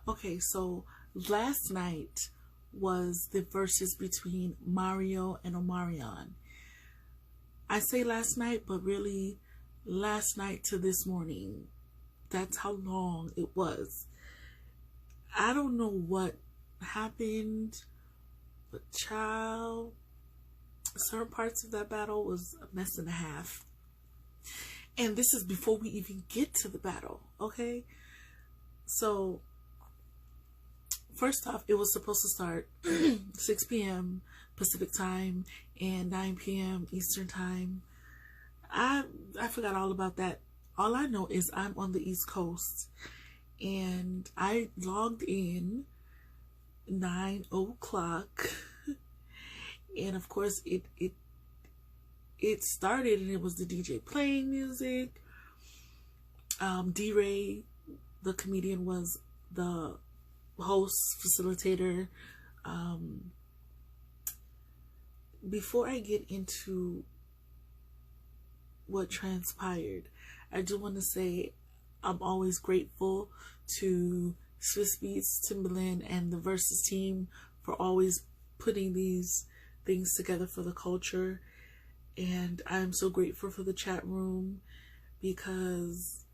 Okay, so last night was the verses between Mario and Omarion. I say last night, but really last night to this morning. That's how long it was. I don't know what happened, but child, certain parts of that battle was a mess and a half. And this is before we even get to the battle, okay? So, first off, it was supposed to start 6 p.m. Pacific time and 9 p.m. Eastern time. I forgot all about that. All I know is I'm on the East Coast, and I logged in 9 o'clock, and of course it started, and it was the DJ playing music. D-Ray, the comedian, was the host, facilitator. Before I get into what transpired, I do want to say I'm always grateful to Swiss Beats, Timbaland, and the Verzuz team for always putting these things together for the culture. And I'm so grateful for the chat room, because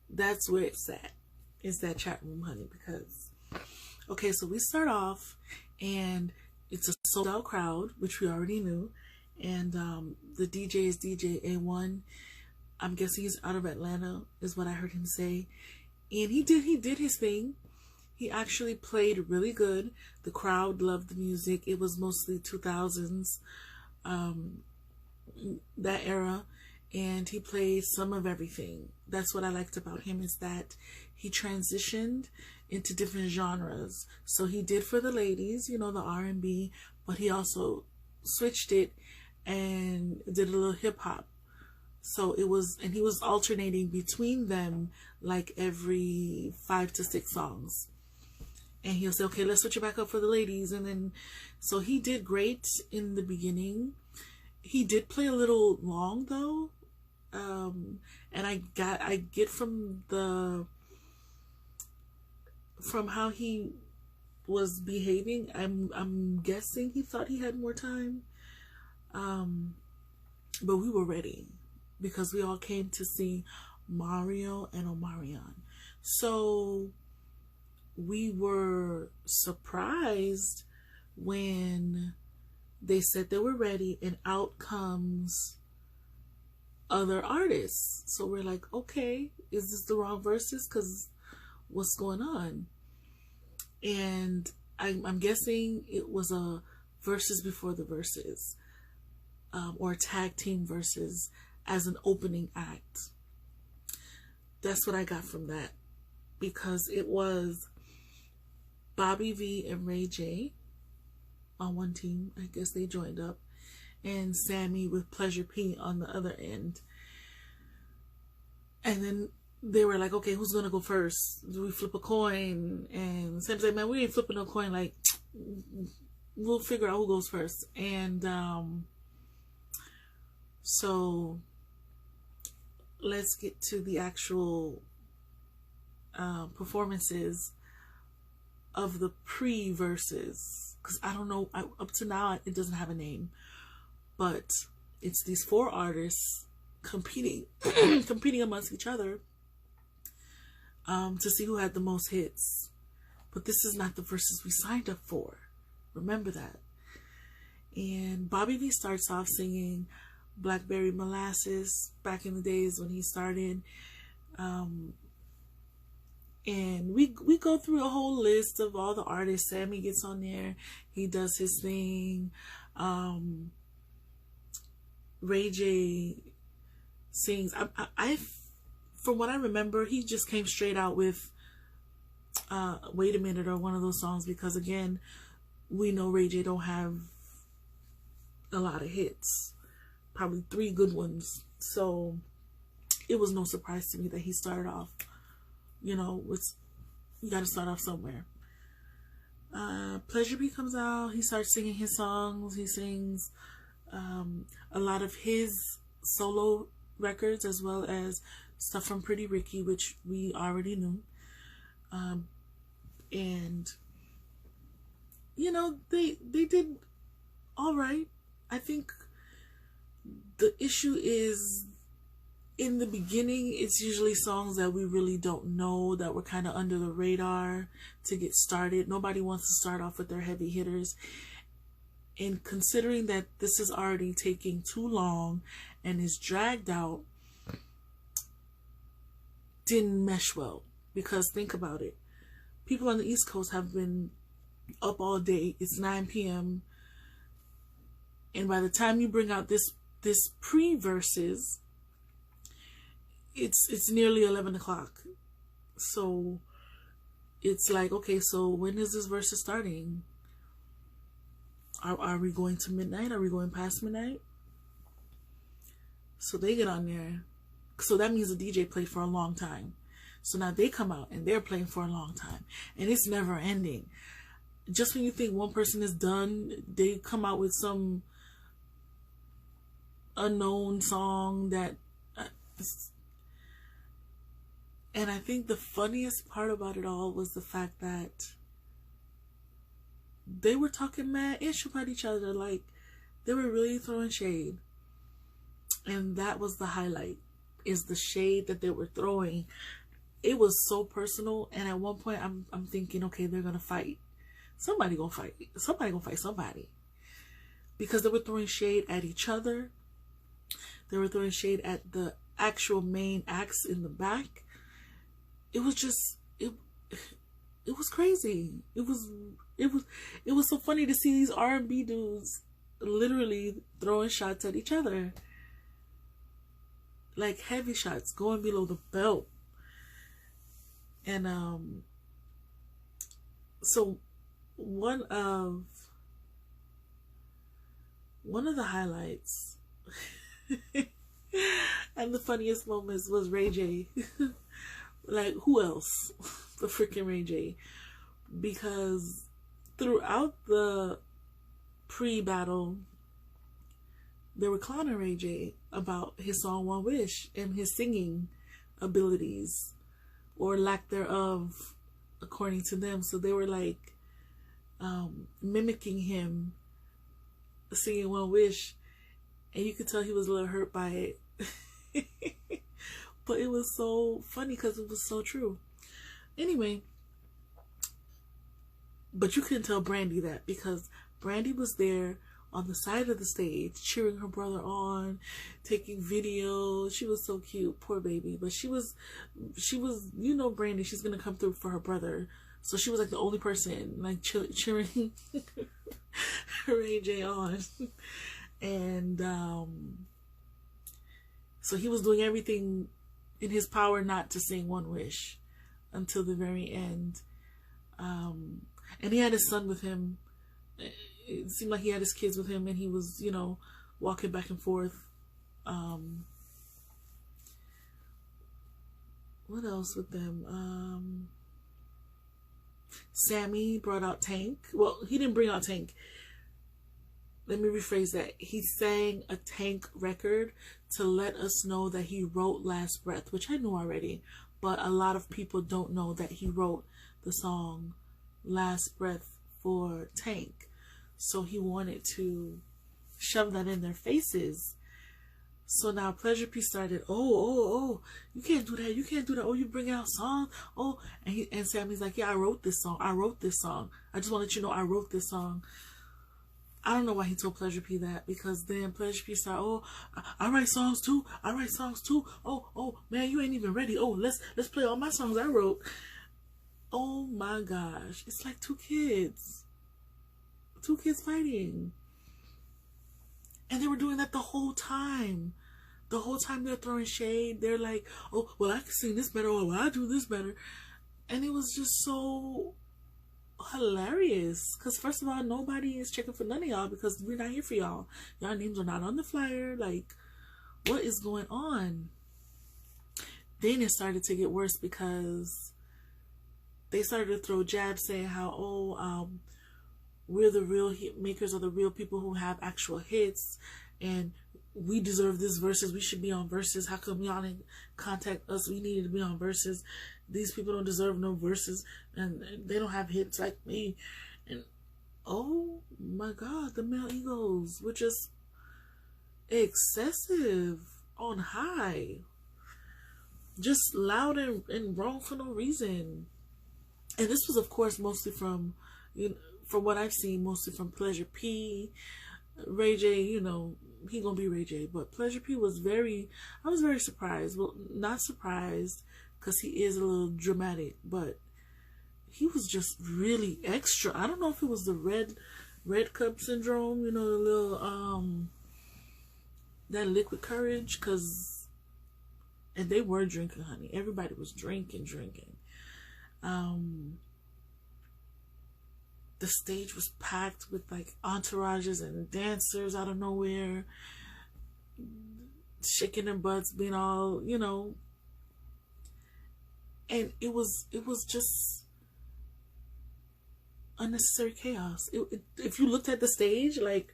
that's where it's at. It's that chat room, honey. Because, okay, so we start off, and it's a sold out crowd, which we already knew. And the DJ is DJ A1. I'm guessing he's out of Atlanta, is what I heard him say. And he did his thing. He actually played really good. The crowd loved the music. It was mostly 2000s, that era. And he played some of everything. That's what I liked about him, is that he transitioned into different genres. So he did for the ladies, you know, the R&B, but he also switched it and did a little hip hop. So it was, and he was alternating between them like every 5 to 6 songs. And he'll say, okay, let's switch it back up for the ladies. And then, so he did great in the beginning. He did play a little long though. And I get from how he was behaving, I'm guessing he thought he had more time. But we were ready, because we all came to see Mario and Omarion. So we were surprised when they said they were ready, and out comes other artists. So we're like, okay, is this the wrong verses? Because what's going on? And I'm guessing it was a verses before the verses, or tag team verses as an opening act. That's what I got from that, because it was Bobby V and Ray J on one team. I guess they joined up, and Sammy with Pleasure P on the other end. And then they were like, okay, who's gonna go first? Do we flip a coin? And Sam said, man, we ain't flipping no coin. Like, we'll figure out who goes first. And so let's get to the actual performances of the pre-verses, because I don't know, up to now it doesn't have a name, but it's these 4 artists competing amongst each other to see who had the most hits. But this is not the verses we signed up for, remember that. And Bobby V starts off singing Blackberry Molasses, back in the days when he started. And we go through a whole list of all the artists. Sammy gets on there, he does his thing. Ray J sings. I from what I remember, he just came straight out with Wait a Minute, or one of those songs, because again, we know Ray J don't have a lot of hits, probably 3 good ones. So it was no surprise to me that he started off, you know, you got to start off somewhere. Pleasure B comes out, he starts singing his songs. He sings a lot of his solo records, as well as stuff from Pretty Ricky, which we already knew. And you know, they did all right. I think the issue is, in the beginning, it's usually songs that we really don't know, that were kind of under the radar to get started. Nobody wants to start off with their heavy hitters. And considering that this is already taking too long and is dragged out, didn't mesh well. Because think about it. People on the East Coast have been up all day. It's 9 p.m. And by the time you bring out this pre-verses, it's nearly 11 o'clock. So it's like, okay, so when is this verse starting? Are we going to midnight? Are we going past midnight? So they get on there. So that means the DJ played for a long time. So now they come out and they're playing for a long time. And it's never ending. Just when you think one person is done, they come out with some unknown song that... And I think the funniest part about it all was the fact that they were talking mad ish about each other. Like, they were really throwing shade. And that was the highlight, is the shade that they were throwing. It was so personal. And at one point, I'm thinking, okay, they're going to fight. Somebody gonna fight. Somebody gonna fight somebody. Because they were throwing shade at each other. They were throwing shade at the actual main acts in the back. It was just, it was crazy. It was so funny to see these R&B dudes literally throwing shots at each other. Like heavy shots, going below the belt. And so one of the highlights and the funniest moments was Ray J. Like, who else but freaking Ray J? Because throughout the pre-battle, they were clowning Ray J about his song One Wish and his singing abilities, or lack thereof, according to them. So they were like mimicking him singing One Wish, and you could tell he was a little hurt by it. But it was so funny because it was so true. Anyway, but you couldn't tell Brandy that, because Brandy was there on the side of the stage cheering her brother on, taking videos. She was so cute, poor baby. But she was, you know, Brandy, she's gonna come through for her brother. So she was like the only person like cheering Ray J on. And so he was doing everything in his power not to sing One Wish until the very end. And he had his son with him. It seemed like he had his kids with him, and he was, you know, walking back and forth. What else with them? Sammy brought out Tank. Well, he didn't bring out Tank. Let me rephrase that. He sang a Tank record to let us know that he wrote Last Breath, which I knew already, but a lot of people don't know that he wrote the song Last Breath for Tank. So he wanted to shove that in their faces. So now Pleasure P started, oh, you can't do that, you can't do that. Oh, you bring out songs. Oh, and Sammy's like, yeah, I wrote this song. I just want to let you know I wrote this song. I don't know why he told Pleasure P that, because then Pleasure P started, oh, I write songs too. Oh, man, you ain't even ready. Oh, let's play all my songs I wrote. Oh my gosh, it's like two kids fighting. And they were doing that the whole time. The whole time they're throwing shade. They're like, oh, well, I can sing this better. Oh, well, I do this better. And it was just so hilarious. Because first of all, nobody is checking for none of y'all, because we're not here for y'all. Y'all names are not on the flyer. Like, what is going on? Then it started to get worse, because they started to throw jabs saying how, we're the real hit makers, or the real people who have actual hits, and we deserve this Verzuz. We should be on Verzuz. How come y'all didn't contact us? We needed to be on Verzuz. These people don't deserve no Verzuz, and they don't have hits like me. And oh my God, the male egos were just excessive on high, just loud and wrong for no reason. And this was, of course, mostly from, from what I've seen, mostly from Pleasure P. Ray J, he gonna be Ray J, but Pleasure P was I was very surprised. Well, not surprised, because he is a little dramatic, but he was just really extra. I don't know if it was the red cup syndrome, the little, that liquid courage, and they were drinking, honey. Everybody was drinking. The stage was packed with like entourages and dancers out of nowhere, shaking their butts, being all, and it was just unnecessary chaos. If you looked at the stage, like,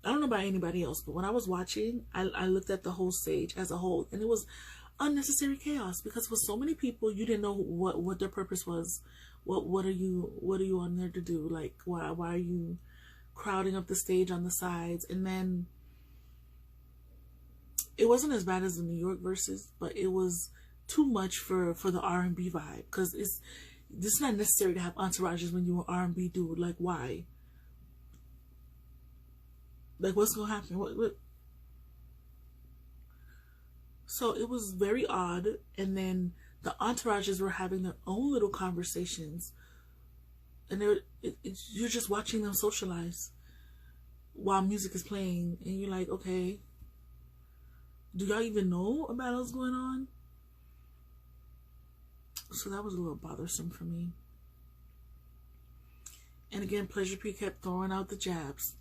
I don't know about anybody else, but when I was watching, I looked at the whole stage as a whole, and it was unnecessary chaos, because with so many people, you didn't know what their purpose was. What are you on there to do? Like, why are you crowding up the stage on the sides? And then it wasn't as bad as the New York Verzuz, but it was too much for the R&B vibe, because it's not necessary to have entourages when you're an R&B dude. Like, why? Like, what's gonna happen? What? So it was very odd. And then the entourages were having their own little conversations, and you're just watching them socialize while music is playing, and you're like, okay, do y'all even know a battle's going on? So that was a little bothersome for me. And again, Pleasure P kept throwing out the jabs,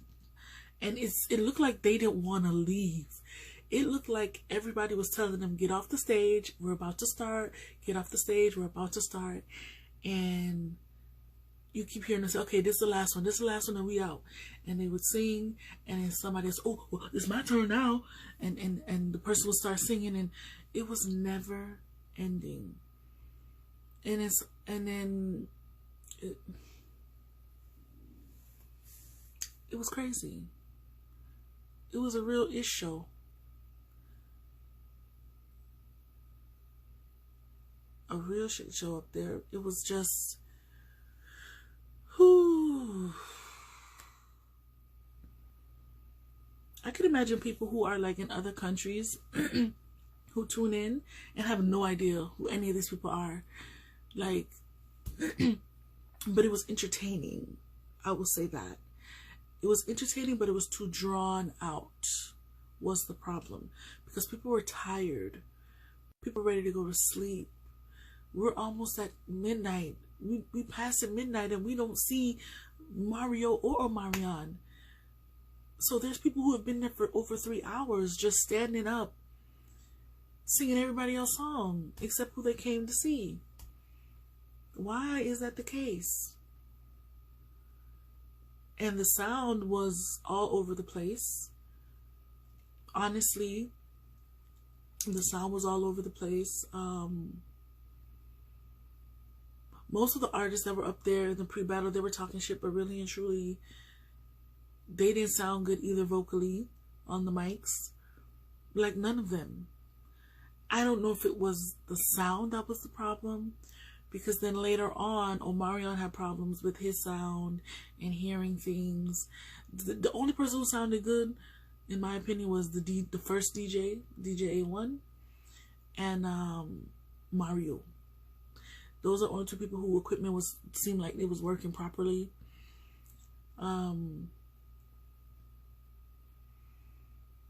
and it looked like they didn't want to leave. It looked like everybody was telling them, get off the stage, we're about to start. Get off the stage, we're about to start. And you keep hearing them say, okay, this is the last one, and we out. And they would sing, and then somebody else, oh, well, it's my turn now. And the person would start singing, and it was never ending. And then it was crazy. It was a real ish show. A real shit show up there. It was just, whew. I could imagine people who are like in other countries who tune in and have no idea who any of these people are. Like, but it was entertaining. I will say that. It was entertaining, but it was too drawn out, was the problem. Because people were tired. People were ready to go to sleep. We're almost at midnight. We passed at midnight, and we don't see Mario or Omarion. So there's people who have been there for over 3 hours, just standing up, singing everybody else's song, except who they came to see. Why is that the case? And the sound was all over the place. Honestly, the sound was all over the place. Most of the artists that were up there in the pre-battle, they were talking shit, but really and truly, they didn't sound good either vocally on the mics. Like, none of them. I don't know if it was the sound that was the problem, because then later on, Omarion had problems with his sound and hearing things. The only person who sounded good, in my opinion, was the first DJ A1, and Mario. Those are only two people whose equipment seemed like it was working properly. Then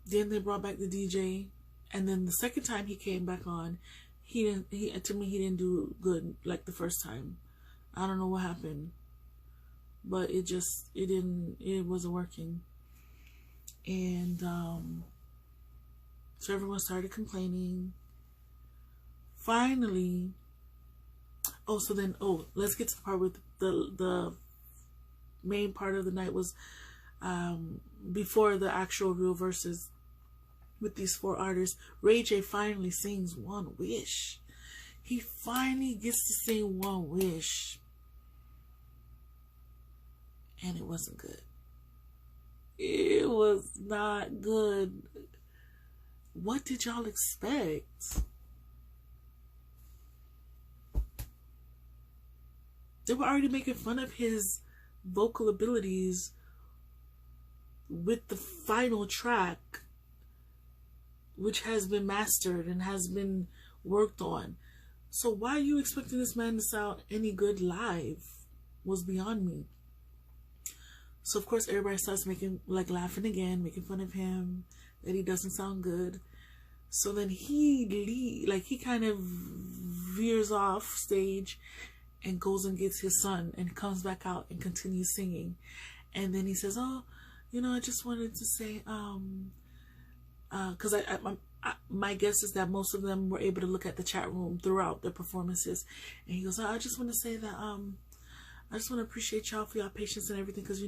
they brought back the DJ, and then the second time he came back on, he didn't do good like the first time. I don't know what happened, but it wasn't working. And so everyone started complaining. Finally, let's get to the part with the main part of the night was before the actual real Verzuz. with these 4 artists. Ray J finally sings One Wish. He finally gets to sing One Wish. And it wasn't good. It was not good. What did y'all expect? They were already making fun of his vocal abilities with the final track, which has been mastered and has been worked on. So why are you expecting this man to sound any good live? Was beyond me. So of course everybody starts laughing again, making fun of him, that he doesn't sound good. So then he kind of veers off stage and goes and gets his son and comes back out and continues singing. And then he says, oh, I just wanted to say, because my guess is that most of them were able to look at the chat room throughout their performances. And he goes, I just want to say that, I just want to appreciate y'all for y'all patience and everything, because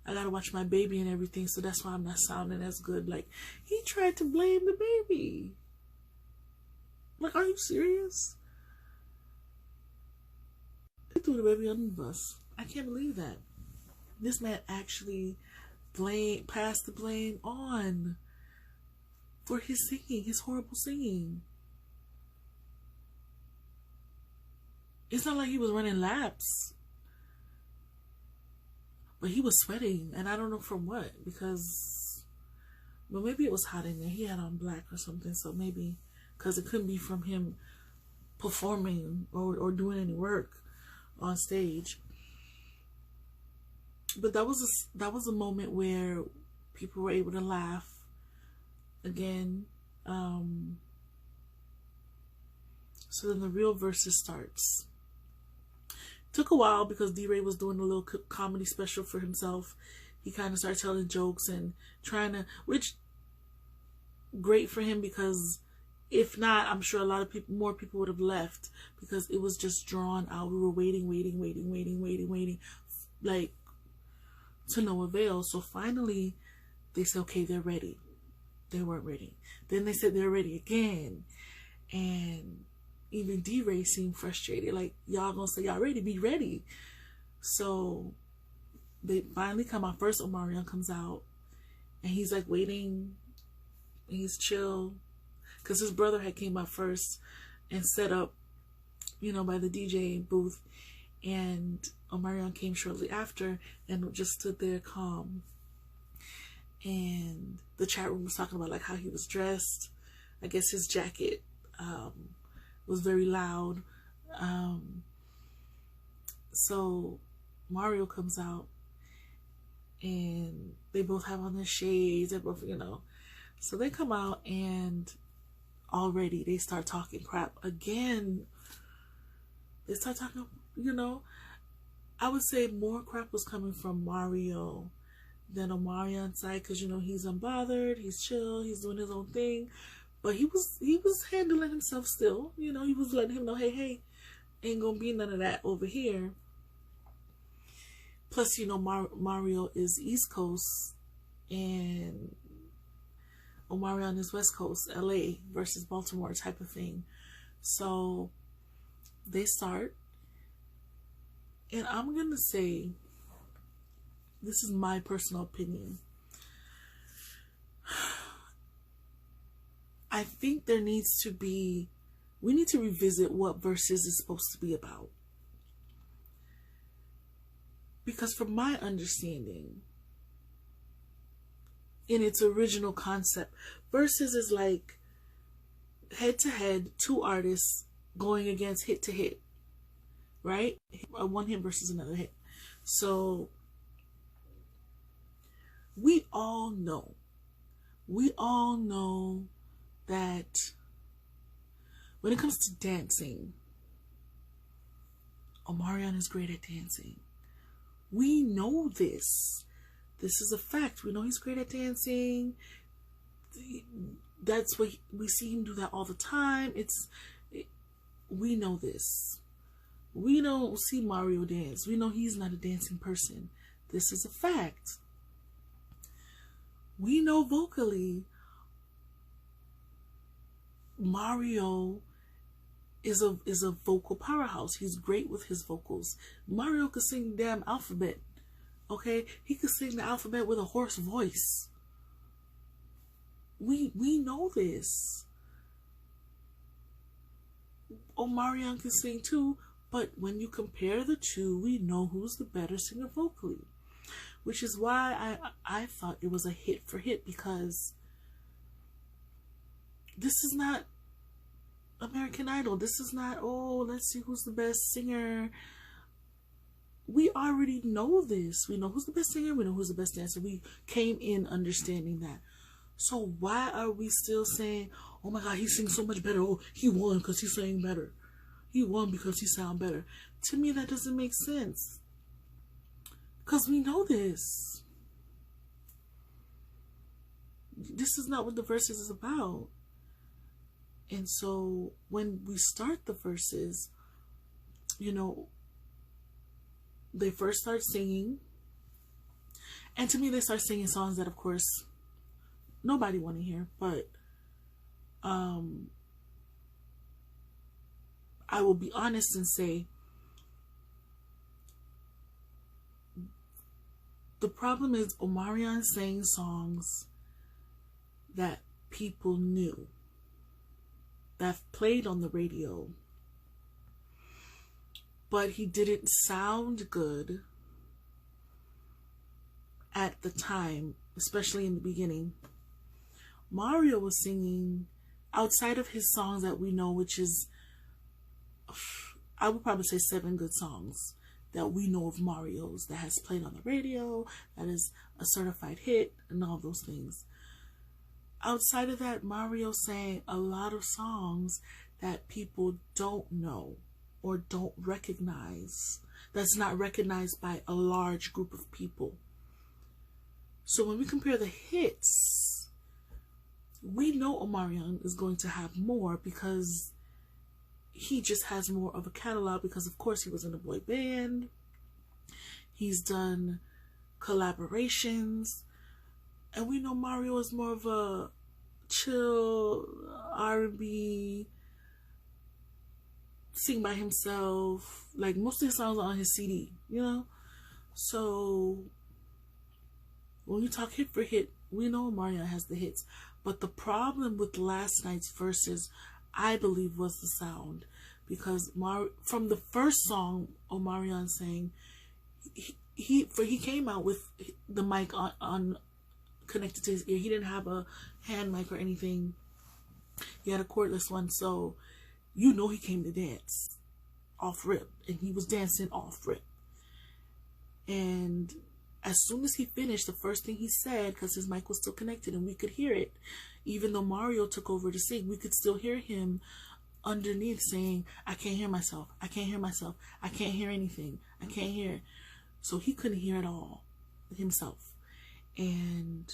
I gotta watch my baby and everything, so that's why I'm not sounding as good. Like, he tried to blame the baby. Like, are you serious? He threw the baby under the bus. I can't believe that. This man actually passed the blame on for his singing, his horrible singing. It's not like he was running laps, but he was sweating, and I don't know from what, because, well, maybe it was hot in there. He had on black or something, so maybe, because it couldn't be from him performing or doing any work on stage. But that was a moment where people were able to laugh again. So then the real Verzuz starts. Took a while because D-Ray was doing a little comedy special for himself. He kind of started telling jokes and trying to, which great for him, because if not, I'm sure a lot of more people would have left, because it was just drawn out. We were waiting, like, to no avail. So finally they said, okay, they're ready. They weren't ready. Then they said they're ready again. And even D-Ray seemed frustrated. Like, y'all gonna say y'all ready, be ready. So they finally come out. First Omarion comes out, and he's like waiting. He's chill, because his brother had came out first and set up, by the DJ booth. And Omarion came shortly after and just stood there calm. And the chat room was talking about like how he was dressed. I guess his jacket was very loud. So Mario comes out, and they both have on their shades. They're both, So they come out, and already they start talking crap again. They start talking, I would say more crap was coming from Mario than Omarion's side, because he's unbothered, he's chill, he's doing his own thing. But he was handling himself still. He was letting him know, hey, ain't gonna be none of that over here. Plus, Mario is East Coast and Omarion is West Coast, LA versus Baltimore type of thing. So they start. And I'm gonna say, this is my personal opinion. I think we need to revisit what Verzuz is supposed to be about. Because from my understanding, in its original concept, Verzuz is like head to head, 2 artists going against hit to hit, right? One hit versus another hit. So we all know that when it comes to dancing, Omarion is great at dancing. We know this. This is a fact. We know he's great at dancing. That's what we see him do that all the time. We know this. We don't see Mario dance. We know he's not a dancing person. This is a fact. we know vocally Mario is a vocal powerhouse. He's great with his vocals. Mario could sing the damn alphabet. Okay? He could sing the alphabet with a hoarse voice. We know this. Omarion can sing too, but when you compare the two, we know who's the better singer vocally. Which is why I thought it was a hit for hit, because this is not American Idol. This is not, oh, let's see who's the best singer. We already know this. We know who's the best singer. We know who's the best dancer. We came in understanding that. So why are we still saying, oh my God, he sings so much better. Oh, he won because he sang better. He won because he sound better. To me, that doesn't make sense. Because we know this. This is not what the Verzuz is about. And so when we start the Verzuz, you know, they first start singing. And to me, they start singing songs that, of course, nobody want to hear. But I will be honest and say, the problem is Omarion sang songs that people knew, that played on the radio, but he didn't sound good at the time, especially in the beginning. Mario was singing outside of his songs that we know, which is, I would probably say 7 good songs that we know of Mario's that has played on the radio, that is a certified hit, and all those things. Outside of that, Mario sang a lot of songs that people don't know or don't recognize. That's not recognized by a large group of people. So when we compare the hits, we know Omarion is going to have more because he just has more of a catalog, because of course he was in a boy band. He's done collaborations. And we know Mario is more of a chill R&B, sing by himself. Like most of his songs are on his CD, you know? So when you talk hit for hit, we know Mario has the hits. But the problem with last night's Verzuz, I believe, was the sound. Because from the first song Omarion sang, he came out with the mic on connected to his ear. He didn't have a hand mic or anything. He had a cordless one, so you know he came to dance off rip, and he was dancing off rip. And as soon as he finished, the first thing he said, because his mic was still connected and we could hear it, even though Mario took over to sing, we could still hear him underneath saying, I can't hear myself, I can't hear myself, I can't hear anything, I can't hear. So he couldn't hear it all himself. And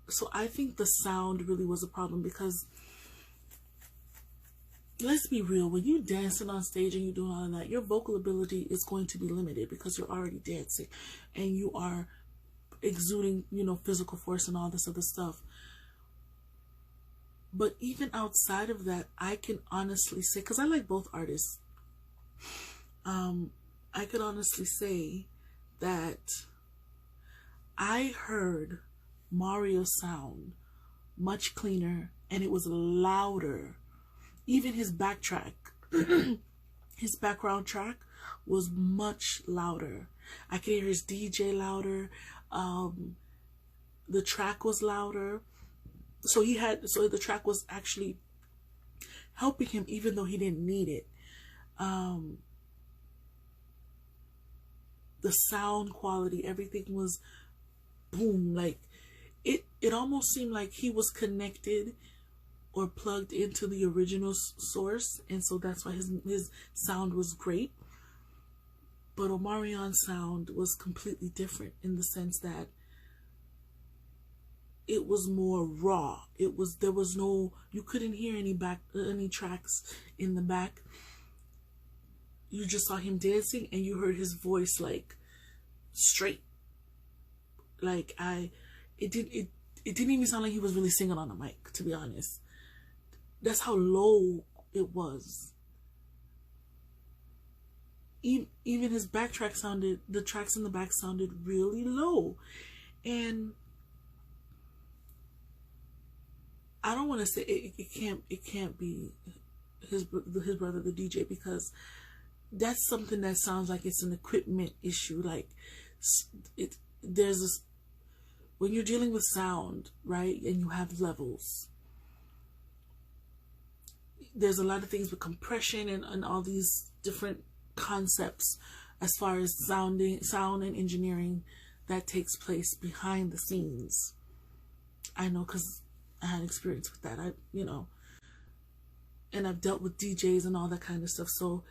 so I think the sound really was a problem, because let's be real, when you're dancing on stage and you're doing all of that, your vocal ability is going to be limited because you're already dancing and you are exuding, you know, physical force and all this other stuff. But even outside of that, I can honestly say, because I like both artists, I could honestly say that I heard Mario's sound much cleaner, and it was louder. Even his backtrack, his background track was much louder. I could hear his DJ louder. The track was louder. So the track was actually helping him, even though he didn't need it. The sound quality, everything was boom. Like it almost seemed like he was connected or plugged into the original source, and so that's why his sound was great. But Omarion's sound was completely different in the sense that it was more raw. There was no, you couldn't hear any tracks in the back. You just saw him dancing and you heard his voice like straight, Like it didn't even sound like he was really singing on the mic, to be honest. That's how low it was. Even his backtrack sounded, the tracks in the back sounded really low. And I don't want to say it can't be his brother, the DJ, because that's something that sounds like it's an equipment issue. Like there's this, when you're dealing with sound, right, and you have levels, there's a lot of things with compression and all these different concepts as far as sound and engineering that takes place behind the scenes. I know, because I had experience with that. And I've dealt with DJs and all that kind of stuff. So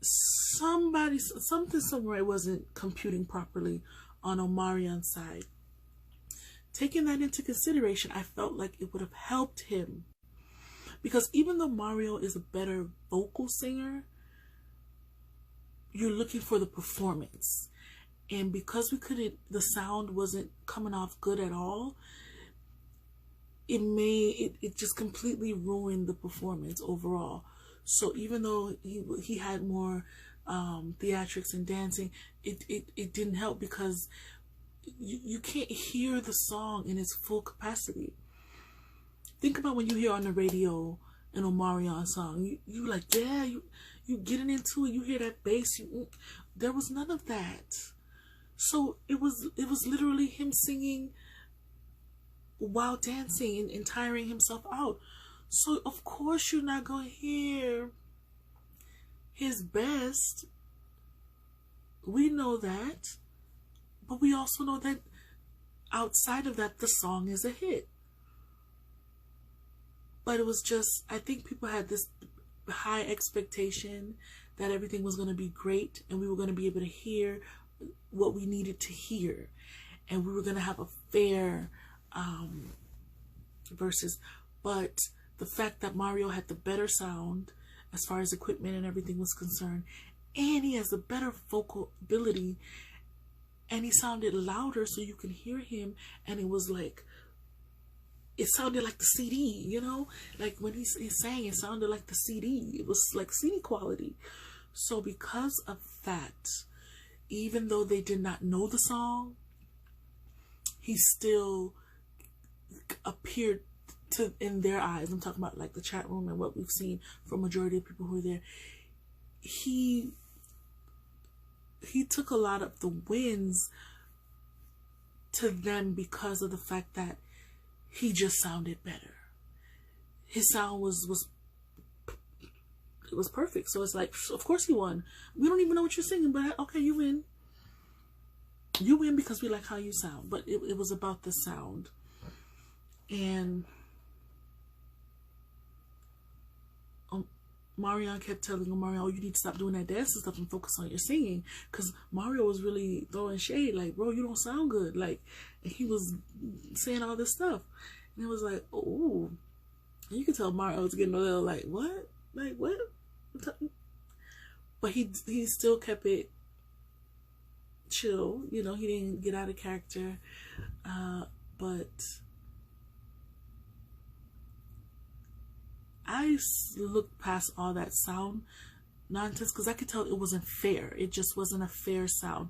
something somewhere wasn't computing properly on Omarion's side. Taking that into consideration, I felt like it would have helped him, because even though Mario is a better vocal singer, you're looking for the performance. And because the sound wasn't coming off good at all, it just completely ruined the performance overall. So even though he had more theatrics and dancing, it didn't help, because you can't hear the song in its full capacity. Think about when you hear on the radio an Omarion song, you like, yeah, you getting into it, you hear that bass, there was none of that. So it was literally him singing while dancing and tiring himself out. So of course you're not going to hear his best. We know that. But we also know that outside of that, the song is a hit. But it was just, I think people had this high expectation that everything was going to be great and we were going to be able to hear what we needed to hear. And we were going to have a fair Verzuz. But the fact that Mario had the better sound as far as equipment and everything was concerned, and he has a better vocal ability, and he sounded louder so you can hear him, and it was like, it sounded like the CD, you know? Like when he sang, it sounded like the CD. It was like CD quality. So because of that, even though they did not know the song, he still appeared to, in their eyes, I'm talking about like the chat room and what we've seen from majority of people who are there, he took a lot of the wins to them because of the fact that he just sounded better. His sound was perfect. So it's like, of course he won. We don't even know what you're singing, but okay, you win. You win because we like how you sound. But it was about the sound. And Marion kept telling Omarion, oh, you need to stop doing that dancing stuff and focus on your singing. Because Mario was really throwing shade, like, bro, you don't sound good. Like, and he was saying all this stuff. And it was like, oh. And you could tell Mario was getting a little like, what? Like, what? But he still kept it chill. You know, he didn't get out of character. But I looked past all that sound nonsense because I could tell it wasn't fair. It just wasn't a fair sound.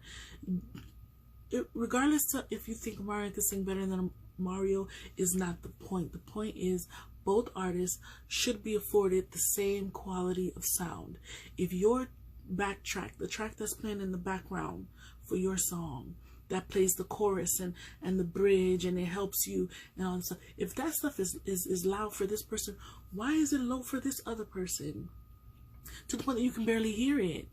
Regardless of if you think Mario could sing better than Mario, is not the point. The point is both artists should be afforded the same quality of sound. If your backtrack, the track that's playing in the background for your song, that plays the chorus and the bridge and it helps you and all that stuff, if that stuff is loud for this person, why is it low for this other person? To the point that you can barely hear it.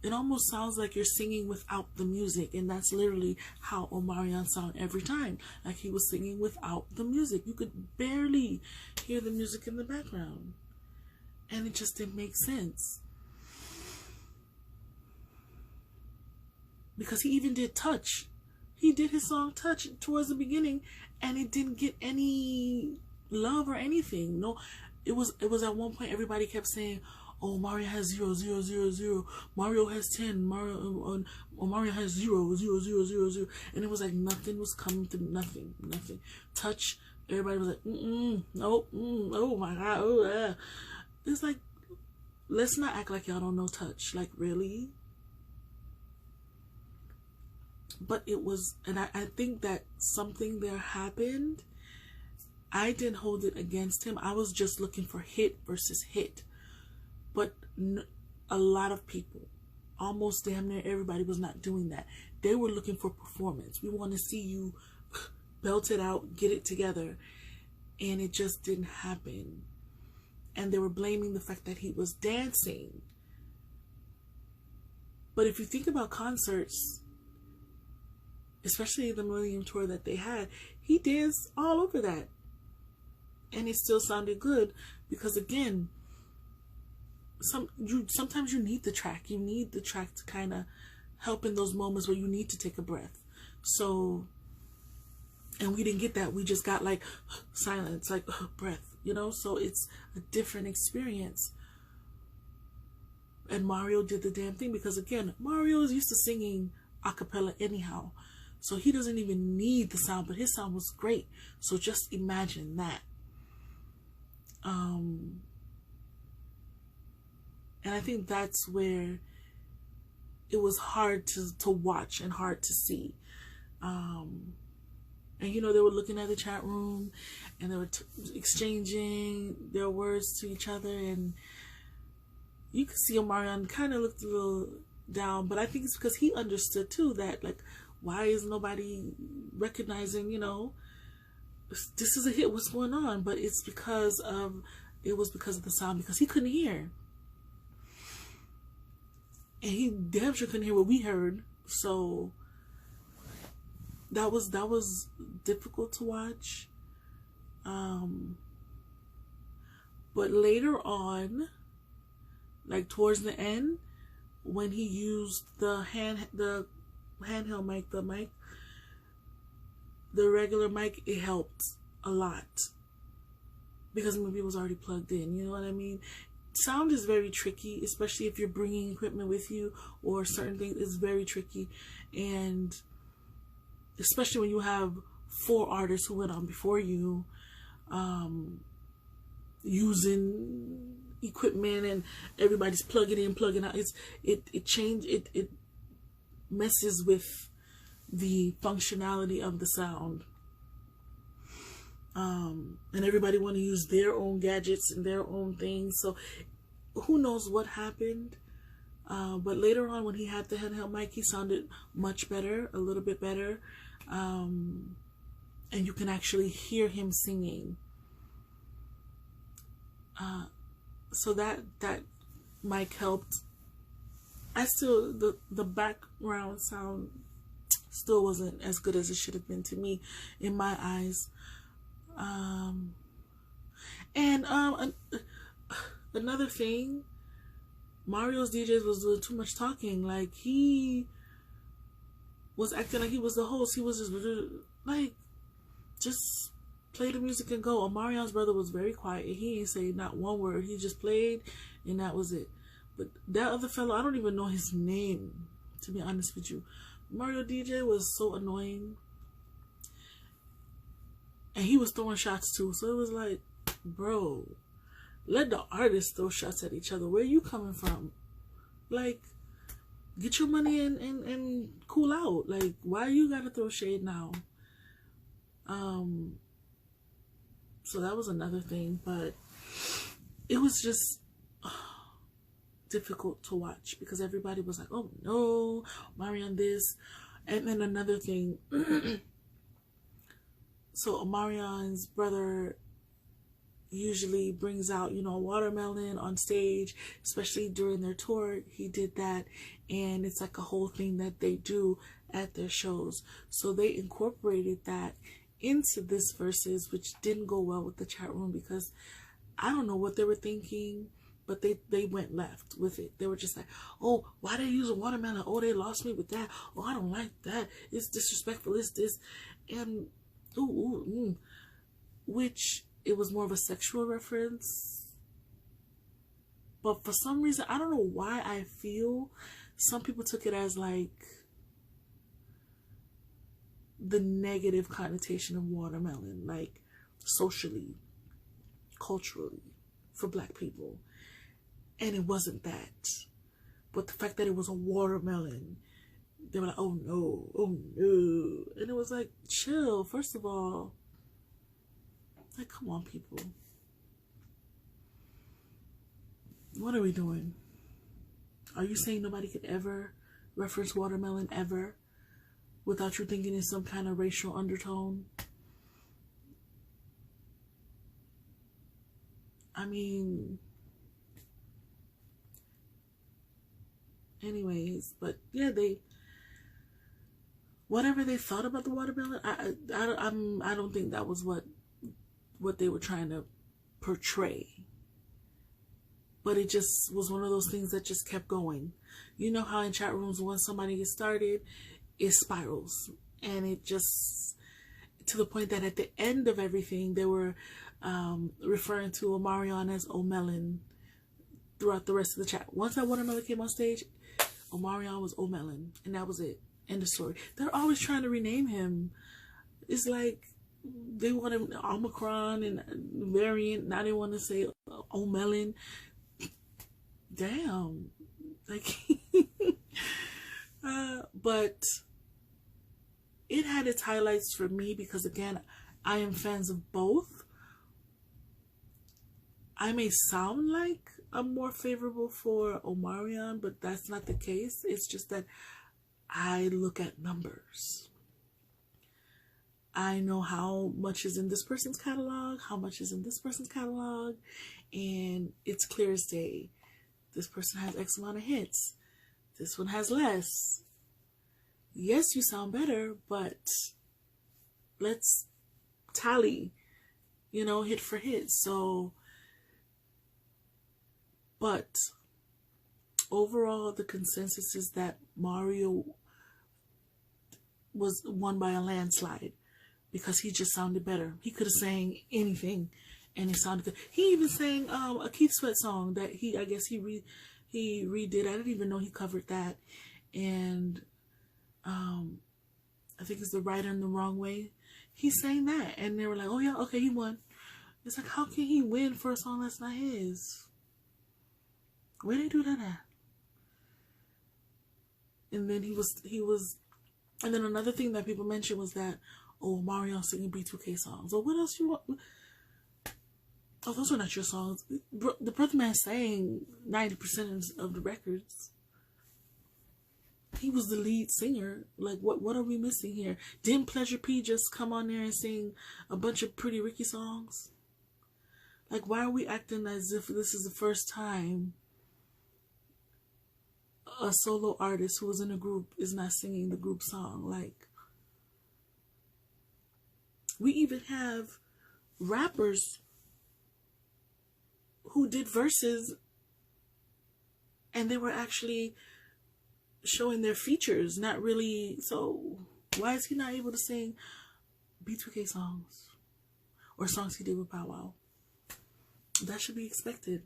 It almost sounds like you're singing without the music, and that's literally how Omarion sounded every time. Like he was singing without the music. You could barely hear the music in the background. And it just didn't make sense. Because he even did Touch. He did his song Touch towards the beginning, and it didn't get any love or anything. No, it was at one point everybody kept saying, oh, Mario has 0, 0, 0, 0. Mario has 10. Mario has 0, 0, 0, 0, 0. And it was like nothing was coming through. Nothing. Touch. Everybody was like, nope, oh my God, oh yeah. It's like, let's not act like y'all don't know touch. Like, really? But it was, and I think that something there happened. I didn't hold it against him. I was just looking for hit versus hit. But a lot of people, almost damn near everybody, was not doing that. They were looking for performance. We want to see you belt it out, get it together. And it just didn't happen. And they were blaming the fact that he was dancing. But if you think about concerts, especially the Millennium Tour that they had, he danced all over that. And it still sounded good because, again, sometimes you need the track. You need the track to kind of help in those moments where you need to take a breath. So, and we didn't get that. We just got like silence, like breath, you know? So it's a different experience. And Mario did the damn thing because, again, Mario is used to singing a cappella anyhow. So he doesn't even need the sound, but his sound was great. So just imagine that. And I think that's where it was hard to watch and hard to see. And, you know, they were looking at the chat room and they were exchanging their words to each other. And you could see Omarion kind of looked a little down, but I think it's because he understood too that, like, why is nobody recognizing, you know, this is a hit, what's going on? But it was because of the sound, because he couldn't hear. And he damn sure couldn't hear what we heard. So that was difficult to watch. But later on, like towards the end, when he used the handheld mic, the regular mic, it helped a lot because maybe it was already plugged in, you know what I mean? Sound is very tricky, especially if you're bringing equipment with you or certain things. It's very tricky, and especially when you have 4 artists who went on before you using equipment and everybody's plugging in, plugging out. It messes with the functionality of the sound. And everybody want to use their own gadgets and their own things. So who knows what happened. But later on when he had the handheld mic, he sounded much better, a little bit better. And you can actually hear him singing. So that mic helped. The background sound still wasn't as good as it should have been to me, in my eyes. Another thing, Mario's DJs was doing too much talking. Like, he was acting like he was the host. He was just like, just play the music and go. Omarion's brother was very quiet. He didn't say not one word. He just played, and that was it. But that other fellow, I don't even know his name, to be honest with you. Mario DJ was so annoying. And he was throwing shots too. So it was like, bro, let the artists throw shots at each other. Where you coming from? Like, get your money and cool out. Like, why you gotta throw shade now? So that was another thing. But it was just difficult to watch because everybody was like, oh no, Omarion this. And then another thing, so Omarion's brother usually brings out, you know, a watermelon on stage, especially during their tour. He did that, and it's like a whole thing that they do at their shows. So they incorporated that into this Verzuz, which didn't go well with the chat room because I don't know what they were thinking, but they went left with it. They were just like, oh, why they use a watermelon? Oh, they lost me with that. Oh, I don't like that. It's disrespectful. It's this. And, which it was more of a sexual reference. But for some reason, I don't know why, I feel some people took it as like the negative connotation of watermelon, like socially, culturally, for Black people. And it wasn't that. But the fact that it was a watermelon, they were like, oh no, oh no. And it was like, chill. First of all, like, come on, people. What are we doing? Are you saying nobody could ever reference watermelon ever without you thinking it's some kind of racial undertone? I mean, anyways, but yeah, whatever they thought about the watermelon, I don't think that was what they were trying to portray. But it just was one of those things that just kept going. You know how in chat rooms, once somebody gets started, it spirals. And it just, to the point that at the end of everything, they were referring to Omarion as Omelon throughout the rest of the chat. Once that watermelon came on stage, Omarion was Omelon. And that was it. End of story. They're always trying to rename him. It's like they want him Omicron and variant. Now they want to say Omelon. Damn. Like, but it had its highlights for me because, again, I am fans of both. I may sound like I'm more favorable for Omarion, but that's not the case. It's just that I look at numbers. I know how much is in this person's catalog, how much is in this person's catalog, and it's clear as day. This person has X amount of hits. This one has less. Yes, you sound better, but let's tally, you know, hit for hit. So, but overall, the consensus is that Mario was won by a landslide because he just sounded better. He could have sang anything and it sounded good. He even sang a Keith Sweat song that I guess he redid. I didn't even know he covered that. And I think it's The Right and the Wrong Way. He sang that and they were like, oh yeah, okay, he won. It's like, how can he win for a song that's not his? Where they do that at? And then he was, and then another thing that people mentioned was that, oh, Mario singing B2K songs. Or what else you want? Oh, those are not your songs. The brother man sang 90% of the records. He was the lead singer. Like, what are we missing here? Didn't Pleasure P just come on there and sing a bunch of Pretty Ricky songs? Like, why are we acting as if this is the first time a solo artist who was in a group is not singing the group song? Like, we even have rappers who did verses and they were actually showing their features, not really. So why is he not able to sing B2K songs or songs he did with Bow Wow? That should be expected.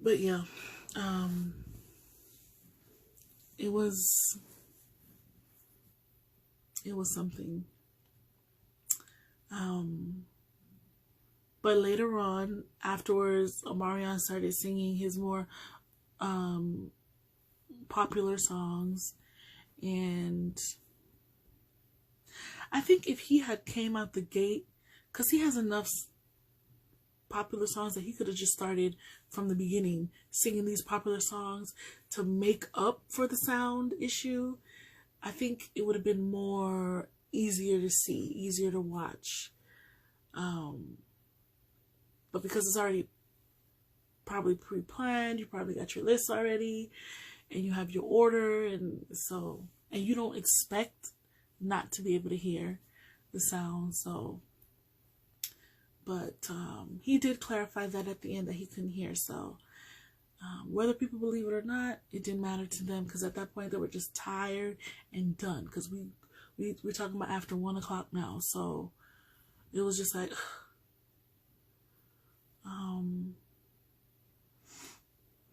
But yeah, it was something. But later on, afterwards, Omarion started singing his more popular songs, and I think if he had came out the gate, because he has enough popular songs that he could have just started from the beginning singing these popular songs to make up for the sound issue, I think it would have been more easier to see, easier to watch. But because it's already probably pre-planned, you probably got your list already, and you have your order, and you don't expect not to be able to hear the sound. So, but he did clarify that at the end that he couldn't hear. So whether people believe it or not, it didn't matter to them, because at that point they were just tired and done. Because we're talking about after 1 o'clock now, so it was just like,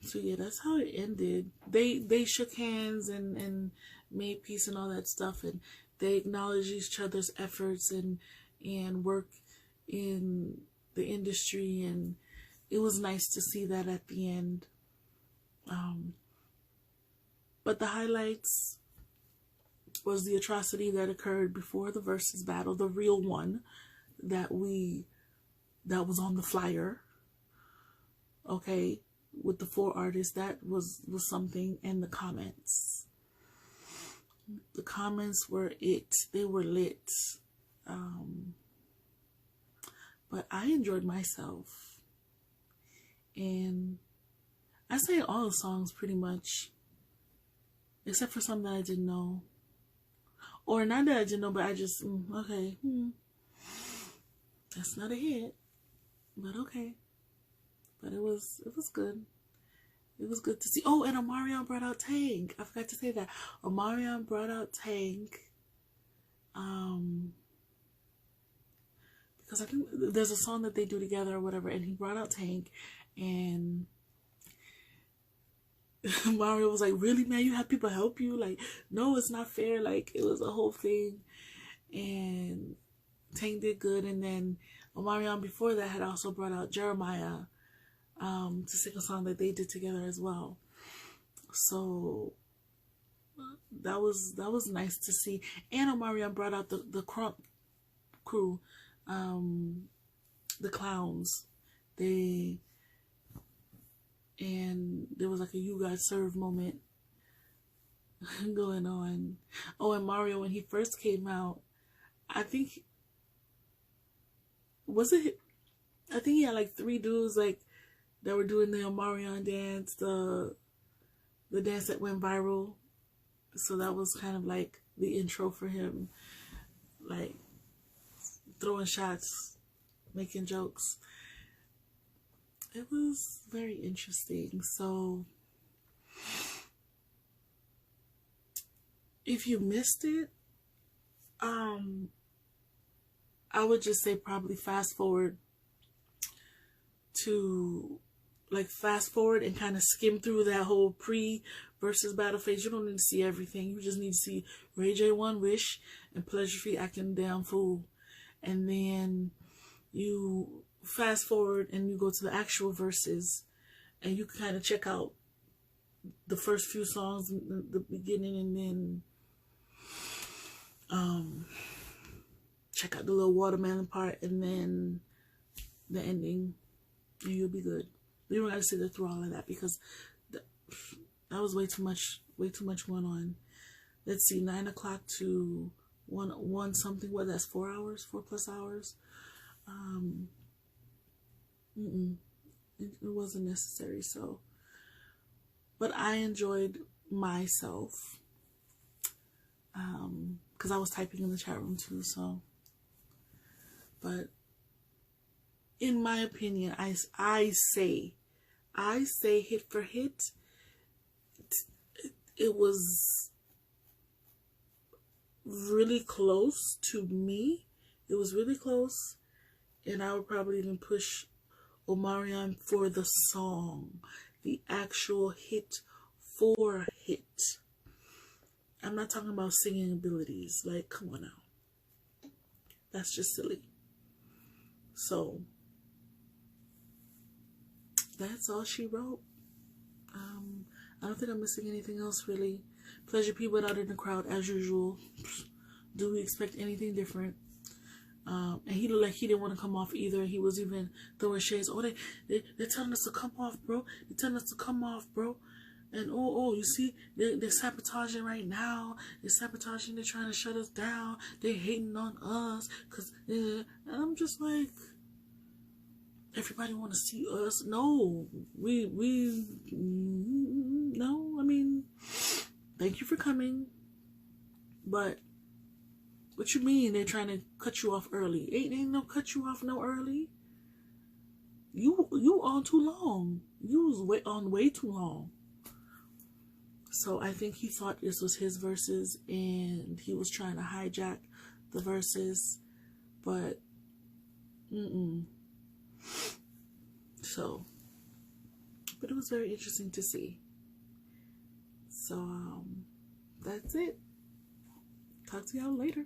So yeah, that's how it ended. They shook hands and made peace and all that stuff, and they acknowledged each other's efforts and work in the industry, and it was nice to see that at the end. But the highlights was the atrocity that occurred before the Verzuz battle, the real one that was on the flyer. Okay, with the 4 artists, that was something. And the comments were they were lit. But I enjoyed myself, and I sang all the songs pretty much, except for some that I didn't know, or not that I didn't know, but I just okay, that's not a hit, but okay. But it was good. It was good to see. Oh, and Omarion brought out Tank. I forgot to say that. Omarion brought out Tank. Because I think there's a song that they do together or whatever, and he brought out Tank, and Mario was like, really, man, you have people help you? Like, no, it's not fair. Like, it was a whole thing. And Tank did good. And then Omarion before that had also brought out Jeremiah to sing a song that they did together as well. So that was nice to see. And Omarion brought out the Crump crew, the clowns. And there was like a "you guys serve" moment going on. Oh, and Mario, when he first came out, I think he had like 3 dudes like that were doing the Omarion dance, the dance that went viral. So that was kind of like the intro for him, like throwing shots, making jokes. It was very interesting. So if you missed it, I would just say probably fast forward and kind of skim through that whole pre-Verzuz battle phase. You don't need to see everything. You just need to see Ray J 1 Wish and Pleasure Free acting damn fool. And then you fast forward and you go to the actual Verzuz, and you can kind of check out the first few songs in the beginning, and then check out the little watermelon part, and then the ending, and you'll be good. You don't gotta sit there through all of that, because that was way too much going on. Let's see, 9 o'clock to 1 something. What, that's 4 hours, 4+ hours. It wasn't necessary. So, but I enjoyed myself, because I was typing in the chat room too. So, but in my opinion, I say hit for hit, it was really close to me. It was really close, and I would probably even push Omarion for the song, the actual hit for hit. I'm not talking about singing abilities. Like, come on now. That's just silly. So, that's all she wrote. I don't think I'm missing anything else, really. Pleasure P went out in the crowd, as usual. Do we expect anything different? And he looked like he didn't want to come off either. He was even throwing shades. Oh, they're telling us to come off, bro. They're telling us to come off, bro. And oh, you see, they're sabotaging right now. They're sabotaging. They're trying to shut us down. They're hating on us. And I'm just like, everybody want to see us? No, no. I mean, thank you for coming, but what you mean they're trying to cut you off early? Ain't no cut you off no early. You on too long. You was on way too long. So I think he thought this was his Verzuz, and he was trying to hijack the Verzuz, but So, but it was very interesting to see. So, that's it. Talk to y'all later.